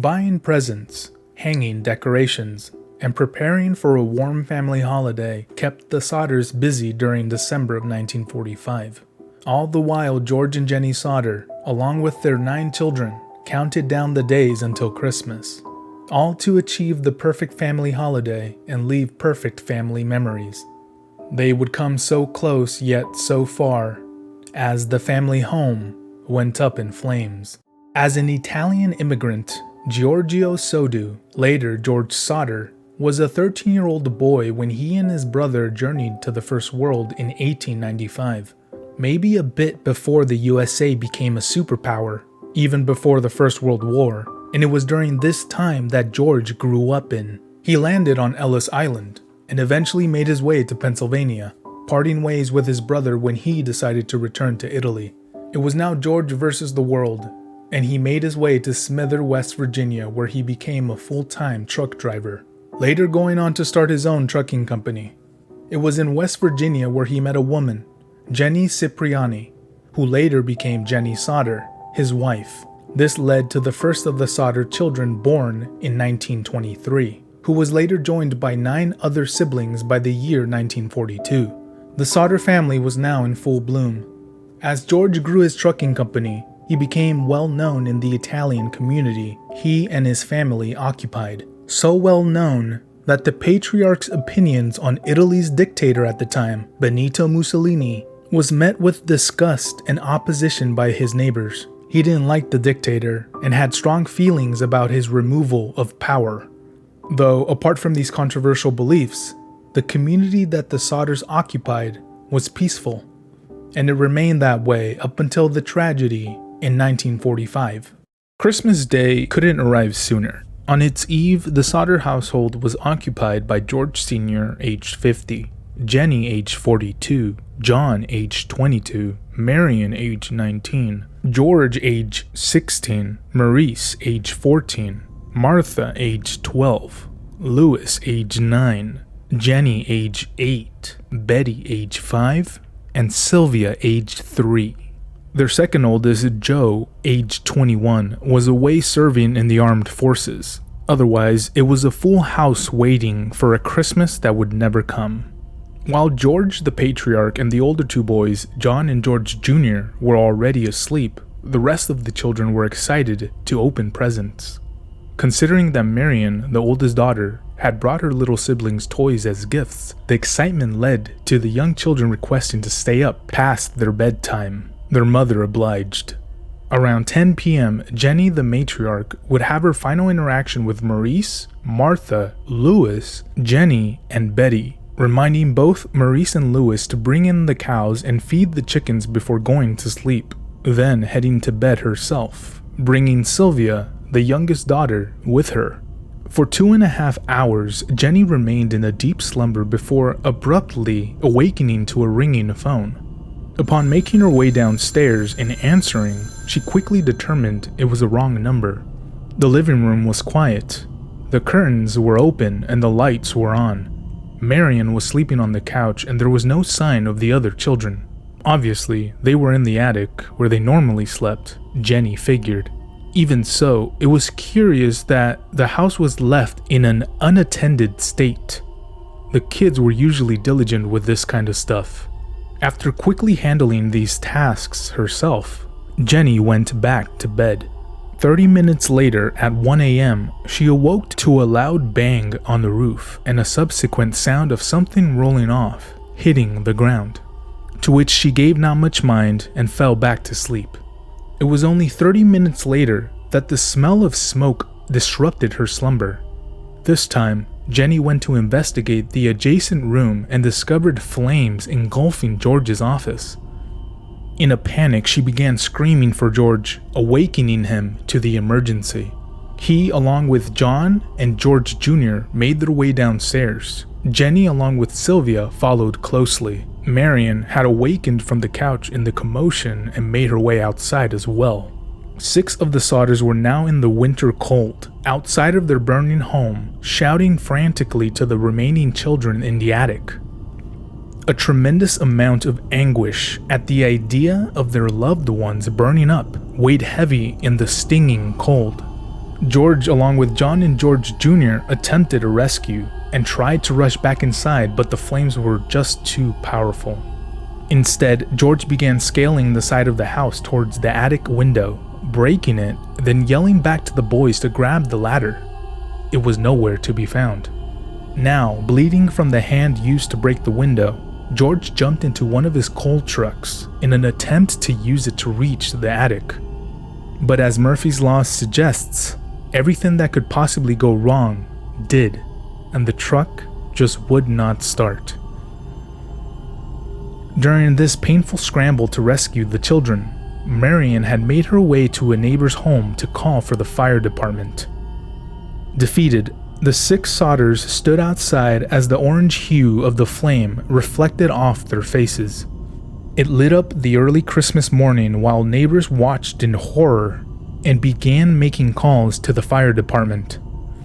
Buying presents, hanging decorations, and preparing for a warm family holiday kept the Sodders busy during December of 1945. All the while, George and Jenny Sodder, along with their 9 children, counted down the days until Christmas, all to achieve the perfect family holiday and leave perfect family memories. They would come so close yet so far, as the family home went up in flames. As an Italian immigrant, Giorgio Sodder, later George Sodder, was a 13-year-old boy when he and his brother journeyed to the First World in 1895, maybe a bit before the USA became a superpower, even before the First World War, and it was during this time that George grew up in. He landed on Ellis Island, and eventually made his way to Pennsylvania, parting ways with his brother when he decided to return to Italy. It was now George versus the world, and he made his way to Smither, West Virginia, where he became a full-time truck driver, later going on to start his own trucking company. It was in West Virginia where he met a woman, Jenny Cipriani, who later became Jenny Sodder, his wife. This led to the first of the Sodder children born in 1923, who was later joined by 9 other siblings by the year 1942. The Sodder family was now in full bloom. As George grew his trucking company, he became well known in the Italian community he and his family occupied. So well known that the patriarch's opinions on Italy's dictator at the time, Benito Mussolini, was met with disgust and opposition by his neighbors. He didn't like the dictator and had strong feelings about his removal of power. Though, apart from these controversial beliefs, the community that the Sodders occupied was peaceful, and it remained that way up until the tragedy in 1945. Christmas Day couldn't arrive sooner. On its eve, the Sodder household was occupied by George Sr., aged 50, Jenny, aged 42, John, aged 22, Marion, aged 19, George, aged 16, Maurice, aged 14, Martha, aged 12, Louis, aged 9, Jenny, aged 8, Betty, aged 5, and Sylvia, aged 3. Their second oldest, Joe, aged 21, was away serving in the armed forces. Otherwise, it was a full house waiting for a Christmas that would never come. While George the patriarch and the older 2 boys, John and George Jr., were already asleep, the rest of the children were excited to open presents. Considering that Marion, the oldest daughter, had brought her little siblings toys as gifts, the excitement led to the young children requesting to stay up past their bedtime. Their mother obliged. Around 10 p.m., Jenny, the matriarch, would have her final interaction with Maurice, Martha, Louis, Jenny, and Betty, reminding both Maurice and Louis to bring in the cows and feed the chickens before going to sleep, then heading to bed herself, bringing Sylvia, the youngest daughter, with her. For 2.5 hours, Jenny remained in a deep slumber before abruptly awakening to a ringing phone. Upon making her way downstairs and answering, she quickly determined it was a wrong number. The living room was quiet. The curtains were open and the lights were on. Marion was sleeping on the couch and there was no sign of the other children. Obviously, they were in the attic where they normally slept, Jenny figured. Even so, it was curious that the house was left in an unattended state. The kids were usually diligent with this kind of stuff. After quickly handling these tasks herself, Jenny went back to bed. 30 minutes later, at 1 a.m., she awoke to a loud bang on the roof and a subsequent sound of something rolling off, hitting the ground, to which she gave not much mind and fell back to sleep. It was only 30 minutes later that the smell of smoke disrupted her slumber. This time, Jenny went to investigate the adjacent room and discovered flames engulfing George's office. In a panic, she began screaming for George, awakening him to the emergency. He, along with John and George Jr., made their way downstairs. Jenny, along with Sylvia, followed closely. Marion had awakened from the couch in the commotion and made her way outside as well. 6 of the Sodders were now in the winter cold, outside of their burning home, shouting frantically to the remaining children in the attic. A tremendous amount of anguish at the idea of their loved ones burning up weighed heavy in the stinging cold. George, along with John and George Jr., attempted a rescue and tried to rush back inside, but the flames were just too powerful. Instead, George began scaling the side of the house towards the attic window, breaking it, then yelling back to the boys to grab the ladder. It was nowhere to be found. Now, bleeding from the hand used to break the window, George jumped into one of his coal trucks in an attempt to use it to reach the attic. But as Murphy's Law suggests, everything that could possibly go wrong did, and the truck just would not start. During this painful scramble to rescue the children, Marion had made her way to a neighbor's home to call for the fire department. Defeated, the 6 Sodders stood outside as the orange hue of the flame reflected off their faces. It lit up the early Christmas morning while neighbors watched in horror and began making calls to the fire department.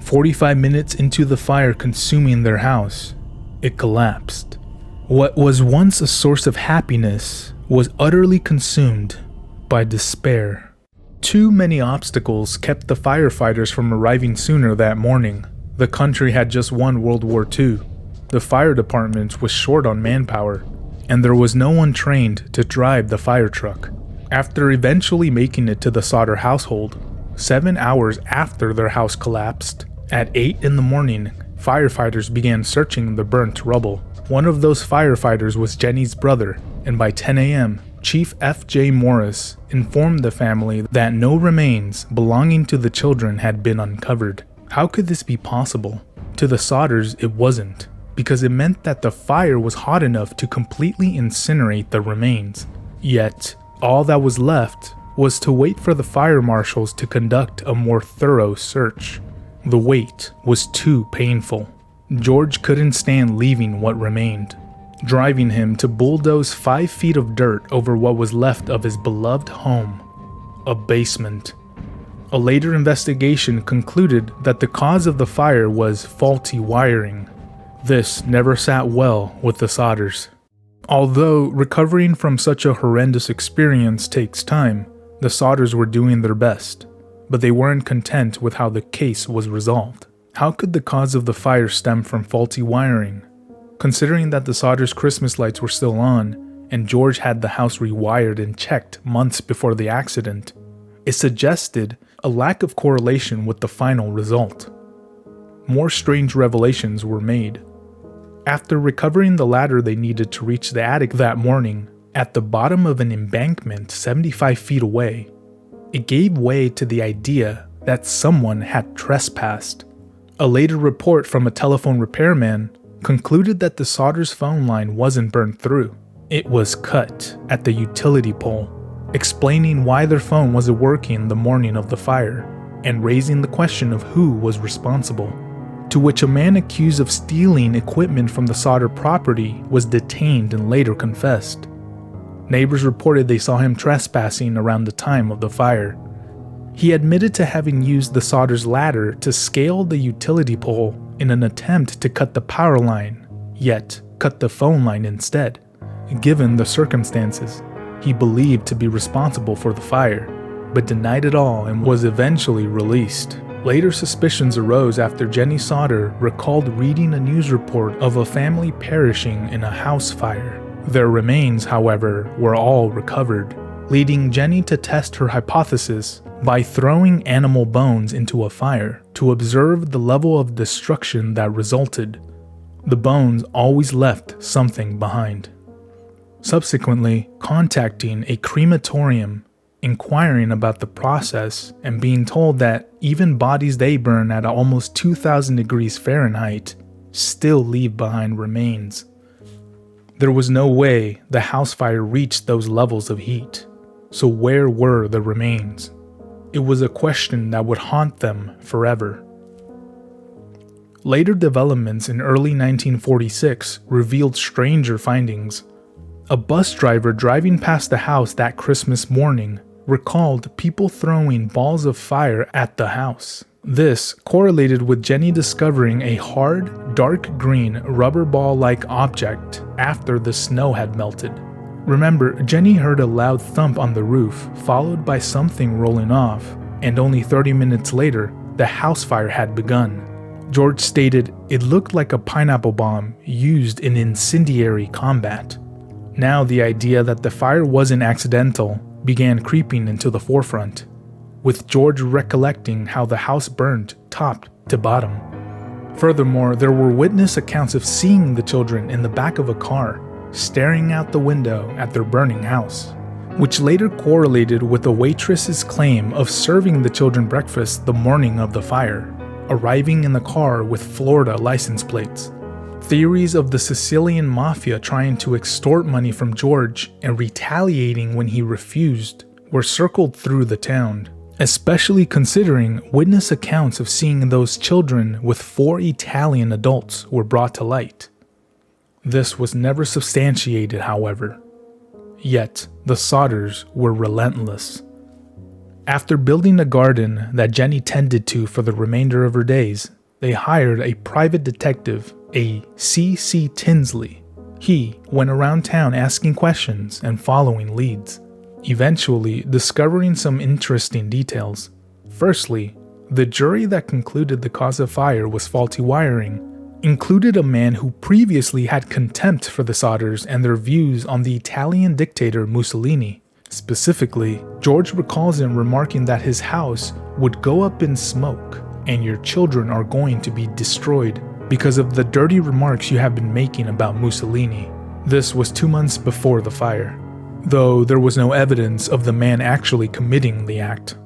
45 minutes into the fire consuming their house, it collapsed. What was once a source of happiness was utterly consumed by despair. Too many obstacles kept the firefighters from arriving sooner that morning. The country had just won World War II. The fire department was short on manpower, and there was no one trained to drive the fire truck. After eventually making it to the Sodder household, 7 hours after their house collapsed, at 8 in the morning, firefighters began searching the burnt rubble. One of those firefighters was Jenny's brother, and by 10 a.m., Chief F.J. Morris informed the family that no remains belonging to the children had been uncovered. How could this be possible? To the Sodders, it wasn't, because it meant that the fire was hot enough to completely incinerate the remains. Yet, all that was left was to wait for the fire marshals to conduct a more thorough search. The wait was too painful. George couldn't stand leaving what remained, driving him to bulldoze 5 feet of dirt over what was left of his beloved home, a basement. A later investigation concluded that the cause of the fire was faulty wiring. This never sat well with the Sodders. Although recovering from such a horrendous experience takes time, the Sodders were doing their best, but they weren't content with how the case was resolved. How could the cause of the fire stem from faulty wiring? Considering that the Sodders' Christmas lights were still on, and George had the house rewired and checked months before the accident, it suggested a lack of correlation with the final result. More strange revelations were made. After recovering the ladder they needed to reach the attic that morning, at the bottom of an embankment 75 feet away, it gave way to the idea that someone had trespassed. A later report from a telephone repairman concluded that the Sodders' phone line wasn't burned through. It was cut at the utility pole, explaining why their phone wasn't working the morning of the fire, and raising the question of who was responsible. To which a man accused of stealing equipment from the Sodder property was detained and later confessed. Neighbors reported they saw him trespassing around the time of the fire. He admitted to having used the Sodders' ladder to scale the utility pole in an attempt to cut the power line, yet cut the phone line instead. Given the circumstances, he believed to be responsible for the fire, but denied it all and was eventually released. Later suspicions arose after Jenny Sodder recalled reading a news report of a family perishing in a house fire. Their remains, however, were all recovered, leading Jenny to test her hypothesis by throwing animal bones into a fire to observe the level of destruction that resulted. The bones always left something behind. Subsequently, contacting a crematorium, inquiring about the process, and being told that even bodies they burn at almost 2,000 degrees Fahrenheit still leave behind remains. There was no way the house fire reached those levels of heat, so where were the remains? It was a question that would haunt them forever. Later developments in early 1946 revealed stranger findings. A bus driver driving past the house that Christmas morning recalled people throwing balls of fire at the house. This correlated with Jenny discovering a hard, dark green rubber ball-like object after the snow had melted. Remember, Jenny heard a loud thump on the roof, followed by something rolling off, and only 30 minutes later, the house fire had begun. George stated it looked like a pineapple bomb used in incendiary combat. Now the idea that the fire wasn't accidental began creeping into the forefront, with George recollecting how the house burned top to bottom. Furthermore, there were witness accounts of seeing the children in the back of a car, staring out the window at their burning house, which later correlated with the waitress's claim of serving the children breakfast the morning of the fire, arriving in the car with Florida license plates. Theories of the Sicilian mafia trying to extort money from George and retaliating when he refused were circled through the town, especially considering witness accounts of seeing those children with 4 Italian adults were brought to light. This was never substantiated, however. Yet, the Sodders were relentless. After building a garden that Jenny tended to for the remainder of her days, they hired a private detective, a C.C. Tinsley. He went around town asking questions and following leads, eventually discovering some interesting details. Firstly, the jury that concluded the cause of fire was faulty wiring included a man who previously had contempt for the Sodders and their views on the Italian dictator Mussolini. Specifically, George recalls him remarking that his house would go up in smoke and your children are going to be destroyed because of the dirty remarks you have been making about Mussolini. This was 2 months before the fire, though there was no evidence of the man actually committing the act.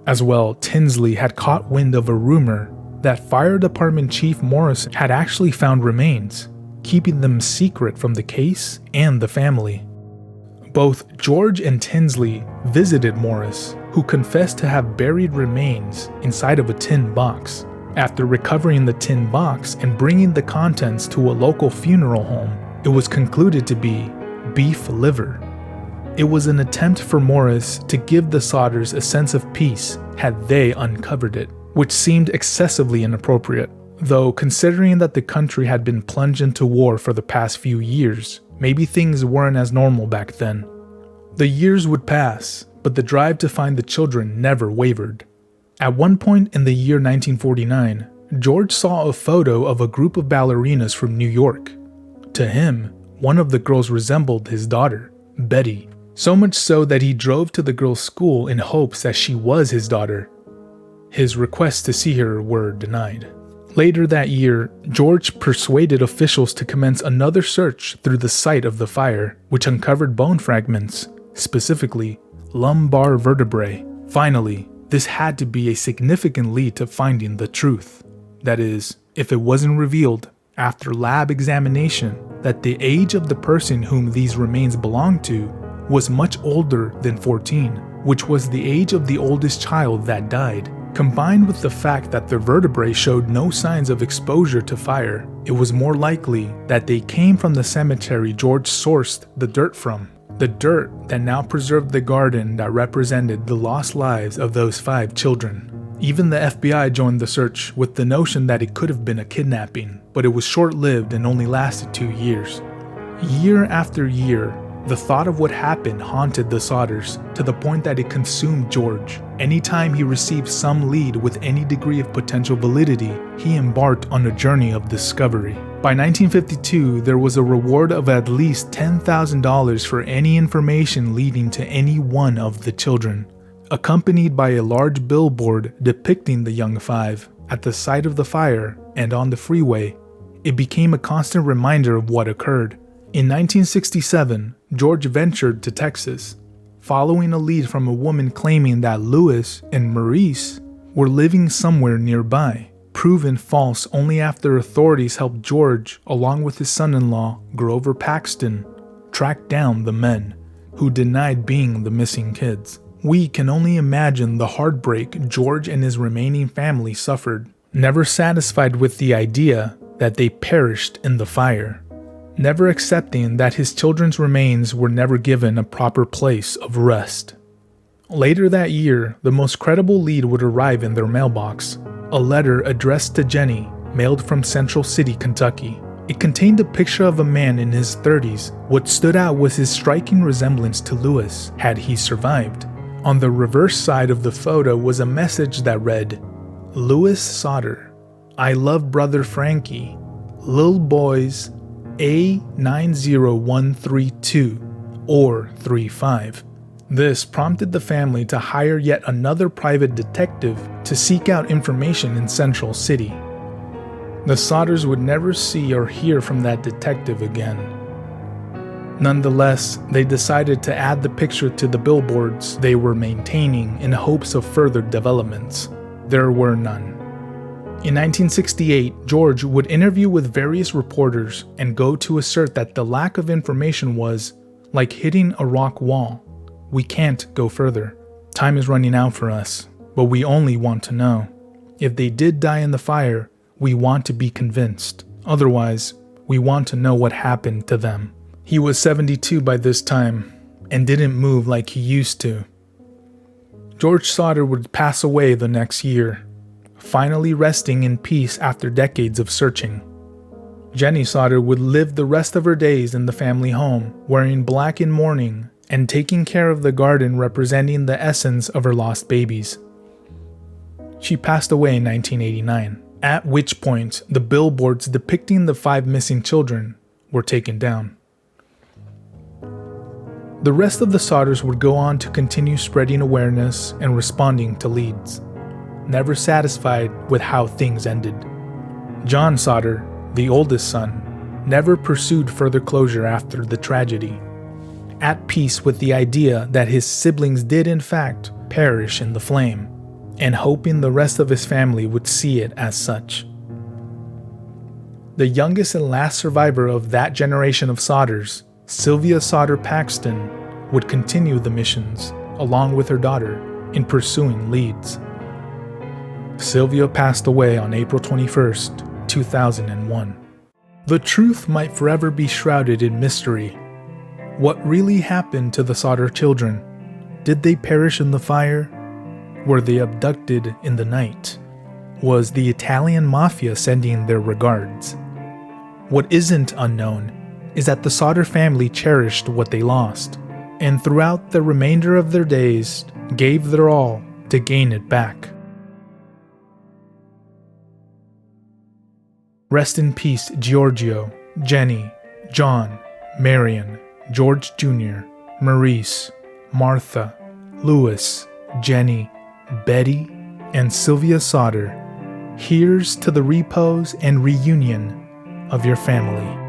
As well, Tinsley had caught wind of a rumor that Fire Department Chief Morris had actually found remains, keeping them secret from the case and the family. Both George and Tinsley visited Morris, who confessed to have buried remains inside of a tin box. After recovering the tin box and bringing the contents to a local funeral home, it was concluded to be beef liver. It was an attempt for Morris to give the Sodders a sense of peace had they uncovered it, which seemed excessively inappropriate, though considering that the country had been plunged into war for the past few years, maybe things weren't as normal back then. The years would pass, but the drive to find the children never wavered. At one point in the year 1949, George saw a photo of a group of ballerinas from New York. To him, one of the girls resembled his daughter, Betty, so much so that he drove to the girl's school in hopes that she was his daughter. His requests to see her were denied. Later that year, George persuaded officials to commence another search through the site of the fire, which uncovered bone fragments, specifically lumbar vertebrae. Finally, this had to be a significant lead to finding the truth. That is, if it wasn't revealed after lab examination that the age of the person whom these remains belonged to was much older than 14, which was the age of the oldest child that died. Combined with the fact that the vertebrae showed no signs of exposure to fire, it was more likely that they came from the cemetery George sourced the dirt from. The dirt that now preserved the garden that represented the lost lives of those 5 children. Even the FBI joined the search with the notion that it could have been a kidnapping, but it was short-lived and only lasted 2 years. Year after year, the thought of what happened haunted the Sodders to the point that it consumed George. Anytime he received some lead with any degree of potential validity, he embarked on a journey of discovery. By 1952, there was a reward of at least $10,000 for any information leading to any one of the children, accompanied by a large billboard depicting the young 5 at the site of the fire and on the freeway. It became a constant reminder of what occurred. In 1967, George ventured to Texas, following a lead from a woman claiming that Louis and Maurice were living somewhere nearby, proven false only after authorities helped George, along with his son-in-law, Grover Paxton, track down the men who denied being the missing kids. We can only imagine the heartbreak George and his remaining family suffered, never satisfied with the idea that they perished in the fire, never accepting that his children's remains were never given a proper place of rest. Later that year, the most credible lead would arrive in their mailbox, a letter addressed to Jenny, mailed from Central City, Kentucky. It contained a picture of a man in his 30s. What stood out was his striking resemblance to Louis, had he survived. On the reverse side of the photo was a message that read, "Louis Sodder, I love brother Frankie, Lil Boys A90132 or 35. This prompted the family to hire yet another private detective to seek out information in Central City. The Sodders would never see or hear from that detective again. Nonetheless, they decided to add the picture to the billboards they were maintaining in hopes of further developments. There were none. In 1968, George would interview with various reporters and go to assert that the lack of information was like hitting a rock wall. We can't go further. Time is running out for us, but we only want to know. If they did die in the fire, we want to be convinced. Otherwise, we want to know what happened to them." He was 72 by this time and didn't move like he used to. George Sodder would pass away the next year, finally resting in peace after decades of searching. Jenny Sodder would live the rest of her days in the family home, wearing black in mourning and taking care of the garden representing the essence of her lost babies. She passed away in 1989, at which point the billboards depicting the 5 missing children were taken down. The rest of the Sodders would go on to continue spreading awareness and responding to leads, never satisfied with how things ended. John Sodder, the oldest son, never pursued further closure after the tragedy, at peace with the idea that his siblings did in fact perish in the flame, and hoping the rest of his family would see it as such. The youngest and last survivor of that generation of Sodders, Sylvia Sodder Paxton, would continue the missions, along with her daughter, in pursuing leads. Sylvia passed away on April 21st, 2001. The truth might forever be shrouded in mystery. What really happened to the Sodder children? Did they perish in the fire? Were they abducted in the night? Was the Italian mafia sending their regards? What isn't unknown is that the Sodder family cherished what they lost, and throughout the remainder of their days gave their all to gain it back. Rest in peace, Giorgio, Jenny, John, Marion, George Jr., Maurice, Martha, Louis, Jenny, Betty, and Sylvia Sodder. Here's to the repose and reunion of your family.